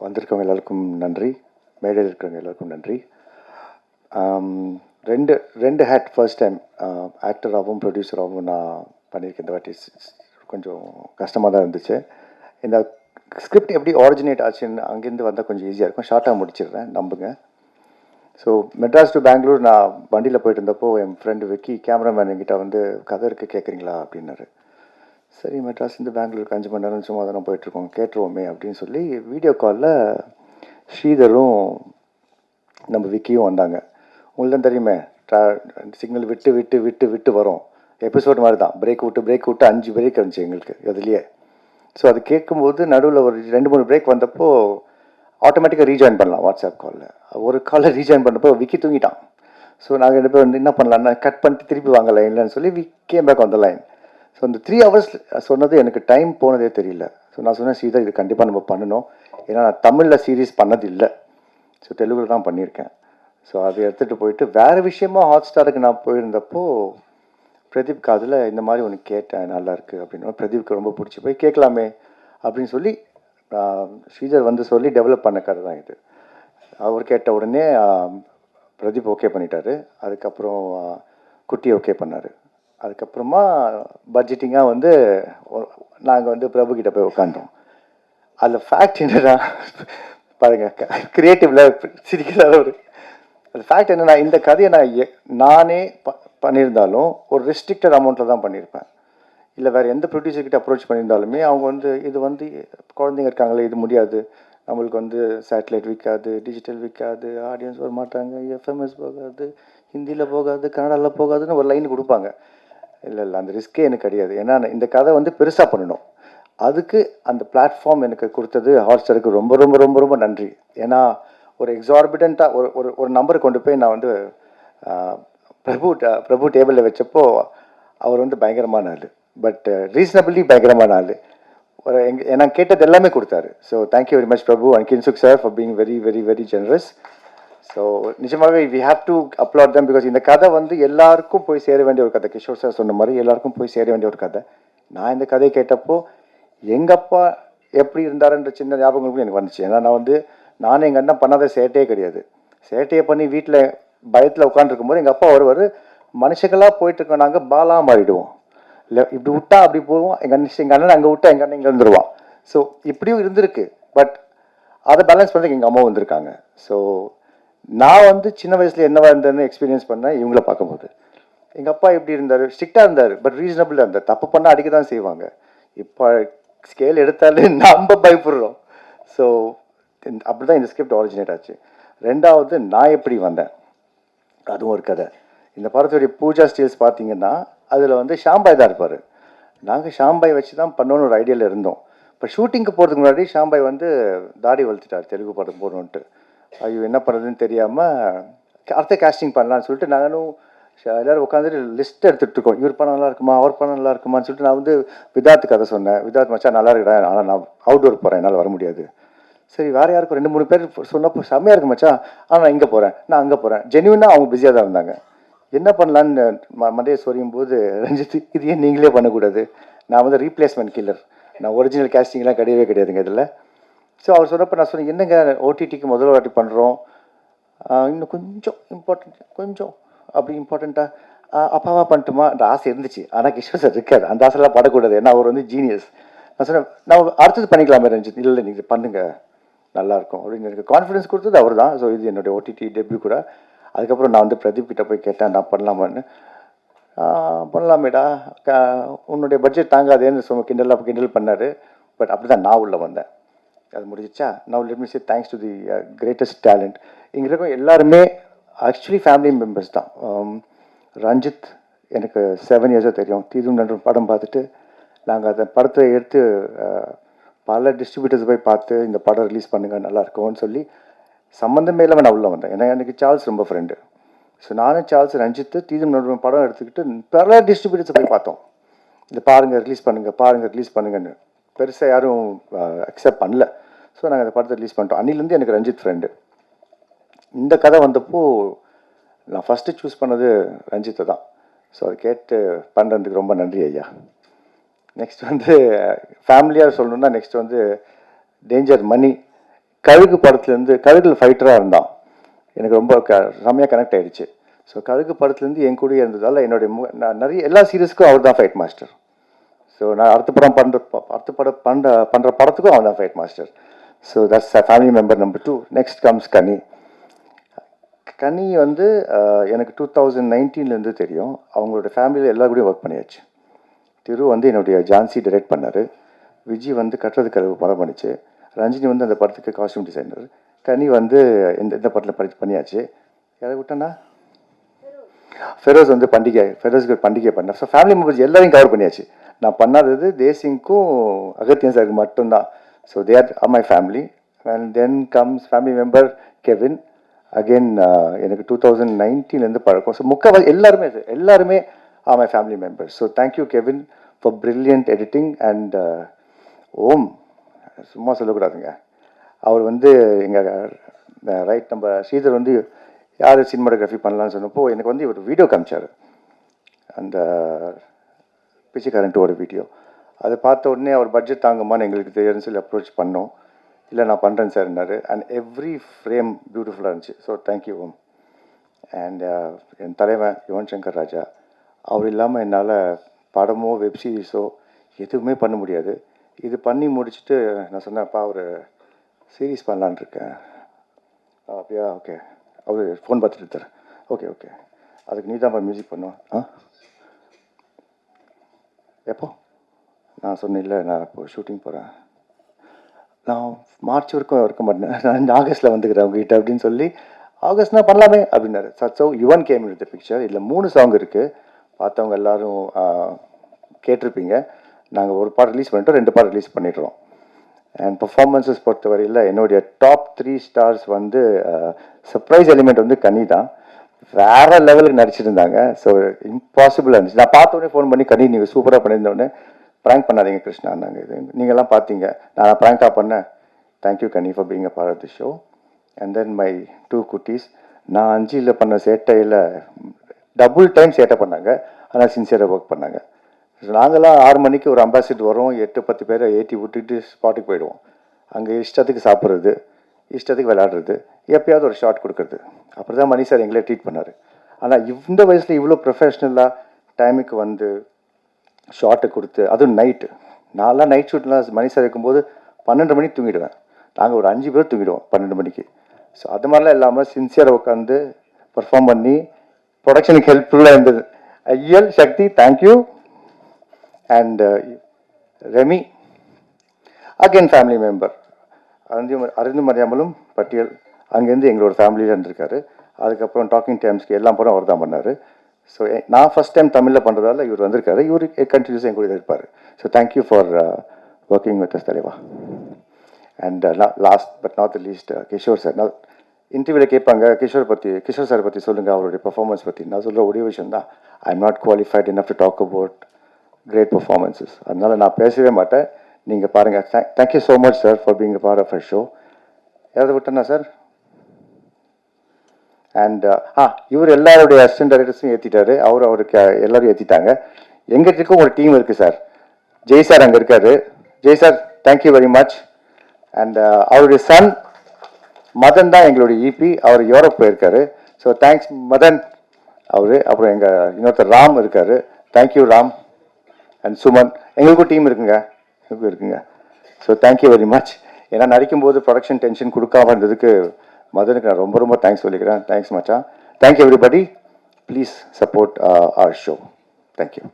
வந்திருக்கவங்க எல்லாருக்கும் நன்றி, மேடையில் இருக்கிறவங்க எல்லாருக்கும் நன்றி. ரெண்டு ரெண்டு ஹேட் ஃபர்ஸ்ட் டைம் ஆக்டராகவும் ப்ரொடியூசராகவும் நான் பண்ணியிருக்கேன். இந்த வாட்டி கொஞ்சம் கஷ்டமாக தான் இருந்துச்சு. இந்த ஸ்கிரிப்ட் எப்படி ஆரிஜினேட் ஆச்சுன்னு அங்கேருந்து வந்தால் கொஞ்சம் ஈஸியாக இருக்கும். ஷார்ட்டாக முடிச்சிடுறேன், நம்புங்க. ஸோ மெட்ராஸ் டு பெங்களூர் நான் வண்டியில் போயிட்டு இருந்தப்போ என் ஃப்ரெண்டு விக்கி கேமராமேன் என்கிட்ட வந்து கதை இருக்குது கேட்குறீங்களா அப்படின்னாரு. சரி, மெட்ராஸ்லேருந்து பெங்களூருக்கு 5 மணி நேரம் சும்மா தானே போயிட்டுருக்கோம், கேட்டுருவோமே அப்படின்னு சொல்லி வீடியோ காலில் ஸ்ரீதரும் நம்ம விக்கியும் வந்தாங்க. உங்களுக்கு தான் தெரியுமே, சிக்னல் விட்டு விட்டு விட்டு விட்டு வரும், எபிசோட் மாதிரி தான், பிரேக் விட்டு 5 பிரேக் இருந்துச்சு எங்களுக்கு அதுலேயே. ஸோ அது கேட்கும்போது நடுவில் ஒரு 2-3 பிரேக் வந்தப்போ ஆட்டோமேட்டிக்காக ரீஜாயின் பண்ணலாம் வாட்ஸ்அப் காலில். ஒரு காலில் ரீஜாயின் பண்ணப்போ விக்கி தூங்கிட்டான். ஸோ நாங்கள் 2 பேர் வந்து என்ன பண்ணலான்னா கட் பண்ணிட்டு திருப்பி வாங்க லைன்லன்னு சொல்லி we came back on the line. So அந்த 3 hours சொன்னது எனக்கு டைம் போனதே தெரியல. ஸோ நான் சொன்னேன், சீதா இது கண்டிப்பாக நம்ம பண்ணணும், ஏன்னா நான் தமிழில் சீரீஸ் பண்ணது இல்லை, ஸோ தெலுங்கில் தான் பண்ணியிருக்கேன். ஸோ அதை எடுத்துகிட்டு போயிட்டு வேறு விஷயமா ஹாட் ஸ்டாருக்கு நான் போயிருந்தப்போ பிரதீப் காதில் இந்த மாதிரி ஒன்று கேட்டேன், நல்லா இருக்குது அப்படின்னு. பிரதீப்க்கு ரொம்ப பிடிச்சி போய் கேட்கலாமே அப்படின்னு சொல்லி ஸ்ரீதர் வந்து சொல்லி டெவலப் பண்ண கதை தான் இது. அவர் கேட்ட உடனே பிரதீப் ஓகே பண்ணிட்டாரு. அதுக்கப்புறம் குட்டி ஓகே பண்ணார். அதுக்கப்புறமா பட்ஜெட்டிங்காக வந்து நாங்கள் வந்து பிரபுக்கிட்ட போய் உட்காந்தோம். அதில் ஃபேக்ட் என்னன்னா பாருங்கள், க்ரியேட்டிவில் சிரிக்கிறார் அவர். அது ஃபேக்ட் என்னென்னா, இந்த கதையை நானே பண்ணியிருந்தாலும் ஒரு ரெஸ்ட்ரிக்டட் அமௌண்ட்டில் தான் பண்ணியிருப்பேன். இல்லை வேறு எந்த ப்ரொடியூசர்கிட்ட அப்ரோச் பண்ணியிருந்தாலுமே அவங்க வந்து இது வந்து குழந்தைங்க இருக்காங்களே, இது முடியாது, நம்மளுக்கு வந்து சேட்டலைட் விற்காது, டிஜிட்டல் விற்காது, ஆடியன்ஸ் வர மாட்டாங்க, எஃப்எம்எஸ் போகாது, ஹிந்தியில் போகாது, கன்னடாவில் போகாதுன்னு ஒரு லைன் கொடுப்பாங்க. இல்லை அந்த ரிஸ்க்கே எனக்கு கிடையாது. ஏன்னா இந்த கதை வந்து பெருசாக பண்ணணும். அதுக்கு அந்த பிளாட்ஃபார்ம் எனக்கு கொடுத்தது ஹாட்ஸ்டாருக்கு ரொம்ப ரொம்ப ரொம்ப ரொம்ப நன்றி. ஏன்னா ஒரு எக்ஸார்பிடண்ட்டாக ஒரு நம்பரை கொண்டு போய் நான் வந்து பிரபு டேபிளில் வச்சப்போ அவர் வந்து பயங்கரமான ஆள், பட் ரீசனபிளி பயங்கரமான ஆள். ஏன்னா கேட்டது எல்லாமே கொடுத்தாரு. So thank you very much Prabhu and Kinshuk sir for being very very very generous. So நிஜமாகவே we have to applaud them, because இந்த கதை வந்து எல்லாருக்கும் போய் சேர வேண்டிய ஒரு கதை. கிஷோர் சார் சொன்ன மாதிரி எல்லாருக்கும் போய் சேர வேண்டிய ஒரு கதை. நான் இந்த கதையை கேட்டப்போ எங்கள் அப்பா எப்படி இருந்தாருன்ற சின்ன ஞாபகங்களுக்கும் எனக்கு வந்துச்சு. ஏன்னா நானும் எங்கள் அண்ணன் பண்ணாத சேட்டையே கிடையாது. சேட்டையை பண்ணி வீட்டில் பயத்தில் உட்காந்துருக்கும் போது எங்கள் அப்பா வருவார், மனுஷங்களாக போயிட்டுருக்கோம், நாங்கள் பாலாக மாறிடுவோம். இல்லை இப்படி விட்டா அப்படி போவோம், எங்கள் அண்ணன் அங்கே விட்டா எங்கள் அண்ணன் இங்கே வந்துடுவான். ஸோ இப்படியும் இருந்திருக்கு, பட் அதை பேலன்ஸ் பண்ணுறதுக்கு எங்கள் அம்மா வந்திருக்காங்க. ஸோ நான் வந்து சின்ன வயசில் என்னவா இருந்தேன்னு எக்ஸ்பீரியன்ஸ் பண்ணேன் இவங்கள பார்க்கும்போது. எங்கள் அப்பா எப்படி இருந்தார், ஸ்ட்ரிக்டாக இருந்தார், பட் ரீசனபிளாக இருந்தார். தப்பு பண்ணால் அடிக்க தான் செய்வாங்க. இப்போ ஸ்கேல் எடுத்தாலே நம்ம பயப்படுறோம். ஸோ அப்படி தான் இந்த ஸ்கிரிப்ட் ஆரிஜினேட் ஆச்சு. ரெண்டாவது, நான் எப்படி வந்தேன், அதுவும் ஒரு கதை. இந்த படத்துடைய பூஜா ஸ்டீல்ஸ் பார்த்தீங்கன்னா அதில் வந்து ஷாம்பாய் தான் இருப்பார். நாங்கள் ஷாம்பாய் வச்சு தான் பண்ணோன்னு ஒரு ஐடியாவில் இருந்தோம். இப்போ ஷூட்டிங்க்கு போகிறதுக்கு முன்னாடி ஷாம்பாய் வந்து தாடி வளர்த்துட்டார் தெலுங்கு படம் போடணுன்ட்டு. ஐயோ என்ன பண்ணுறதுன்னு தெரியாமல் அடுத்த கேஸ்டிங் பண்ணலான்னு சொல்லிட்டு நானும் எல்லோரும் உட்காந்துட்டு லிஸ்ட் எடுத்துகிட்டு இருக்கோம். இவர் படம் நல்லா இருக்குமா, அவர் படம் நல்லா இருக்குமான்னு சொல்லிட்டு நான் வந்து விதார்த்து கதை சொன்னேன். விதார்த் மச்சா நல்லா இருக்கடா, ஆனால் நான் அவுட்டோர் போகிறேன், என்னால் வர முடியாது. சரி, வேறு யாருக்கும் 2-3 பேர் சொன்னப்போ செம்மையாக இருக்கு மச்சா, ஆனால் நான் இங்கே போகிறேன், நான் அங்கே போகிறேன். ஜென்யூனாக அவங்க பிஸியாக தான் இருந்தாங்க. என்ன பண்ணலான்னு மண்டையை சொரியும் போது, ரஞ்சித் இது ஏன் நீங்களே பண்ணக்கூடாது, நான் வந்து ரீப்ளேஸ்மெண்ட் கில்லர், நான் ஒரிஜினல் கேஸ்டிங்லாம் கிடையவே கிடையாதுங்க இதில். ஸோ அவர் சொன்னப்போ நான் சொன்னேன், என்னங்க ஓடிடிக்கு முதல் வாட்டி பண்ணுறோம், இன்னும் கொஞ்சம் கொஞ்சம் அப்படி இம்பார்ட்டண்ட்டாக அப்பாவா பண்ணட்டுமா அந்த ஆசை இருந்துச்சு. ஆனால் கிஷோர் சார் இருக்காது, அந்த ஆசைலாம் படக்கூடாது, ஏன்னா அவர் வந்து ஜீனியஸ். நான் சொன்னேன், நான் அடுத்தது பண்ணிக்கலாமே ரஞ்சித். இல்லை நீங்கள் பண்ணுங்கள் நல்லாயிருக்கும் அப்படின்னு எனக்கு கான்ஃபிடன்ஸ் கொடுத்தது அவர் தான். ஸோ இது என்னுடைய ஓடிடி டெபியூ கூட. அதுக்கப்புறம் நான் வந்து பிரதீப் கிட்ட போய் கேட்டேன், நான் பண்ணலாமான்னு. பண்ணலாமேடா, உன்னுடைய பட்ஜெட் தாங்காதேன்னு கிண்டல் பண்ணார். பட் அப்படி தான் நான் உள்ளே வந்தேன். அது முடிஞ்சிச்சா. Now let me say thanks to the greatest talent. இங்கே இருக்க எல்லாருமே ஆக்சுவலி ஃபேமிலி மெம்பர்ஸ் தான். ரஞ்சித் எனக்கு 7 இயர்ஸாக தெரியும். தீதும் நன்றும் படம் பார்த்துட்டு நாங்கள் அந்த படத்தை எடுத்து பல டிஸ்ட்ரிபியூட்டர்ஸ் போய் பார்த்து இந்த படம் ரிலீஸ் பண்ணுங்கள் நல்லாயிருக்கும்னு சொல்லி சம்மந்தமே இல்லாமல் நான் உள்ளே வந்தேன். ஏன்னா எனக்கு சார்ல்ஸ் ரொம்ப ஃப்ரெண்டு. ஸோ நானும் சார்ல்ஸ் ரஞ்சித்து தீதும் நன்றும் படம் எடுத்துக்கிட்டு பல டிஸ்ட்ரிபியூட்டர்ஸை போய் பார்த்தோம். இது பாருங்கள் ரிலீஸ் பண்ணுங்கன்னு. பெருசாக யாரும் அக்செப்ட் பண்ணல. ஸோ நாங்கள் அந்த படத்தை ரிலீஸ் பண்ணிட்டோம். அன்னிலேருந்து எனக்கு ரஞ்சித் ஃப்ரெண்டு. இந்த கதை வந்தப்போ நான் ஃபஸ்ட்டு சூஸ் பண்ணது ரஞ்சித்தை தான். ஸோ அதை கேட்டு பண்ணுறதுக்கு ரொம்ப நன்றி ஐயா. நெக்ஸ்ட் வந்து ஃபேமிலியாக சொல்லணுன்னா, நெக்ஸ்ட் வந்து டேஞ்சர் மணி. கழுகு படத்துலேருந்து கழுகுல ஃபைட்டராக இருந்தான். எனக்கு ரொம்ப செம்மையாக கனெக்ட் ஆகிடுச்சு. ஸோ கழுகு படத்துலேருந்து என் கூடயே இருந்ததால் என்னுடைய நான் நிறைய எல்லா சீரியஸ்க்கும் அவர் தான் ஃபைட் மாஸ்டர். ஸோ நான் அடுத்த பண்ணுற படத்துக்கும் அவன் தான் fight master. So that's family member number 2. Next comes கனி. கனி வந்து எனக்கு 2019 தெரியும். அவங்களோட ஃபேமிலியில் எல்லா கூடயும் ஒர்க் பண்ணியாச்சு. திரு வந்து என்னுடைய ஜான்சி டைரக்ட் பண்ணார். விஜய் வந்து கட்டுறது கழுவு படம் பண்ணிச்சு. ரஞ்சினி வந்து அந்த படத்துக்கு காஸ்டியூம் டிசைனர். கனி வந்து இந்த படத்தில் பண்ணியாச்சு. யாரை விட்டேன்னா ஃபெரோஸ் வந்து ஃபெரோஸ்க்கு பண்டிகை பண்ணார். ஸோ ஃபேமிலி மெம்பர்ஸ் எல்லாரையும் கவர் பண்ணியாச்சு. நான் பண்ணாதது தேசிங்க்கும் அகத்தியன் சாருக்கு மட்டும்தான். So they are my family. And then comes family member Kevin. Again எனக்கு 2019 பழக்கம். ஸோ எல்லாருமே are my family members. So thank you Kevin for brilliant editing. And um சும்மா சொல்லக்கூடாதுங்க. அவர் வந்து எங்கள் ரைட் நம்ம ஸ்ரீதர் வந்து யார் சினிமாட்டோகிராஃபி பண்ணலான்னு சொன்னப்போ எனக்கு வந்து ஒரு வீடியோ காமிச்சார். அந்த பிச்சைக்காரன் 2 வீடியோ. அதை பார்த்த உடனே அவர் பட்ஜெட் தாங்குமான்னு எங்களுக்கு தெரியும்னு சொல்லி அப்ரோச் பண்ணோம். இல்லை நான் பண்ணுறேன் சார்னாரு. அண்ட் எவ்ரி ஃப்ரேம் பியூட்டிஃபுல்லாக இருந்துச்சு. So thank you Om. அண்ட் என் தலைவன் யுவன் சங்கர் ராஜா. அவர் இல்லாமல் என்னால் படமோ வெப் சீரிஸோ எதுவுமே பண்ண முடியாது. இது பண்ணி முடிச்சுட்டு நான் சொன்னேன்ப்பா ஒரு சீரீஸ் பண்ணலான் இருக்கேன். அப்படியா, ஓகே. அவர் ஃபோன் பார்த்துட்டு இருக்கார். ஓகே அதுக்கு நீ தான் மியூசிக் பண்ணும். எப்போ நான் சொன்னேன், இல்லை நான் இப்போ ஷூட்டிங் போகிறேன், நான் மார்ச் வரைக்கும் இருக்க மாட்டேன், நான் ஆகஸ்ட்டில் வந்துக்கிறேன் உங்ககிட்ட அப்படின்னு சொல்லி, ஆகஸ்ட்னா பண்ணலாமே அப்படின்னாரு. So Yuvan game with picture. இதில் 3 சாங் இருக்குது. பார்த்தவங்க எல்லோரும் கேட்டிருப்பீங்க. நாங்கள் ஒரு பாட்டு ரிலீஸ் பண்ணிட்டோம், 2 பாட்டு ரிலீஸ் பண்ணிடுறோம். அண்ட் பர்ஃபார்மன்ஸஸ் பொறுத்தவரையில் என்னுடைய டாப் 3 ஸ்டார்ஸ் வந்து சர்ப்ரைஸ் எலிமெண்ட் வந்து கனி தான். வேறு லெவலுக்கு நடிச்சிருந்தாங்க. ஸோ இம்பாசிபிளாக இருந்துச்சு. நான் பார்த்தோன்னே ஃபோன் பண்ணி, கனி நீங்கள் சூப்பராக பண்ணியிருந்தோடனே ப்ராங்க் பண்ணாதீங்க கிருஷ்ணா, நாங்கள் இது நீங்கள்லாம் பார்த்தீங்க, நான் ப்ராங்காக பண்ணேன். Thank you Kani for being a part of the show. And then my 2 குட்டீஸ். நான் 5 பண்ண சேட்டையில் டபுள் டைம் சேட்டை பண்ணாங்க. ஆனால் சின்சியராக ஒர்க் பண்ணாங்க. நாங்களாம் 6 மணிக்கு ஒரு அம்பாசிடர் வரோம், 8-10 பேரை ஏற்றி விட்டுட்டு ஸ்பாட்டுக்கு போயிடுவோம். அங்கே இஷ்டத்துக்கு சாப்பிட்றது, இஷ்டத்துக்கு விளையாடுறது, எப்பயாவது ஒரு ஷார்ட் கொடுக்குறது. அப்படி தான் மணி சார் எங்களே ட்ரீட் பண்ணார். ஆனால் இந்த வயசில் இவ்வளோ ப்ரொஃபஷ்னலாக டைமுக்கு வந்து ஷார்ட்டை கொடுத்து, அதுவும் நைட்டு. நான்லாம் நைட் ஷூட்லாம் மணி சார் இருக்கும்போது 12 மணிக்கு தூங்கிடுவேன். நாங்கள் ஒரு 5 பேர் தூங்கிடுவோம் 12 மணிக்கு. ஸோ அது மாதிரிலாம் இல்லாமல் சின்சியராக உட்காந்து பர்ஃபார்ம் பண்ணி ப்ரொடக்ஷனுக்கு ஹெல்ப்ஃபுல்லாக இருந்தது. Iyal Sakthi, thank you. And Remi again family member. அறிந்து மரியாமலும் பட்டியல் அங்கேருந்து எங்களோட ஃபேமிலியில் இருந்திருக்காரு. அதுக்கப்புறம் டாக்கிங் டைம்ஸ்க்கு எல்லாம் படம் அவர் தான் பண்ணார். ஸோ நான் ஃபஸ்ட் டைம் தமிழில் பண்ணுறதால இவர் வந்திருக்காரு. இவர் கண்டினியூஸாக எங்க கூட இருப்பார். So thank you for working with us தலைவா. And last but not the least Kishore sir. நான் இன்டர்வியூவில் கேட்பாங்க கிஷோர் சார் பற்றி சொல்லுங்கள், அவருடைய பர்ஃபார்மன்ஸ் பற்றி. நான் சொல்கிற ஒரே விஷயம் தான், I am not qualified enough to talk about great performances. அதனால் நான் பேசவே மாட்டேன். நீங்கள் பாருங்கள். Thank you so much sir for being a part of a show. யாராவது விட்டேன்னா சார்? அண்ட் இவர் எல்லாருடைய அசிஸ்டன்ட் டைரக்டர்ஸும் ஏற்றிட்டாரு. அவருக்கு எல்லோரும் ஏற்றிட்டாங்க. எங்கிட்ட ஒரு டீம் இருக்குது சார். ஜெய் சார் அங்கே இருக்காரு. Jai sir, thank you very much. And அவருடைய சன் மதன் தான் எங்களுடைய இபி. அவர் யூரோப் போயிருக்காரு. ஸோ தேங்க்ஸ் மதன் அவர். அப்புறம் எங்கள் இன்னொருத்தர் ராம் இருக்கார். தேங்க்யூ ராம். அண்ட் சுமன். எங்களுக்கும் டீம் இருக்குங்க. So thank you very much. ஏன்னா நடிக்கும்போது ப்ரொடக்ஷன் டென்ஷன் கொடுக்காம இருந்ததுக்கு மதனுக்கு நான் ரொம்ப தேங்க்ஸ் சொல்லிக்கிறேன். தேங்க்ஸ் மச்சான். Thank you everybody. Please support our show. Thank you.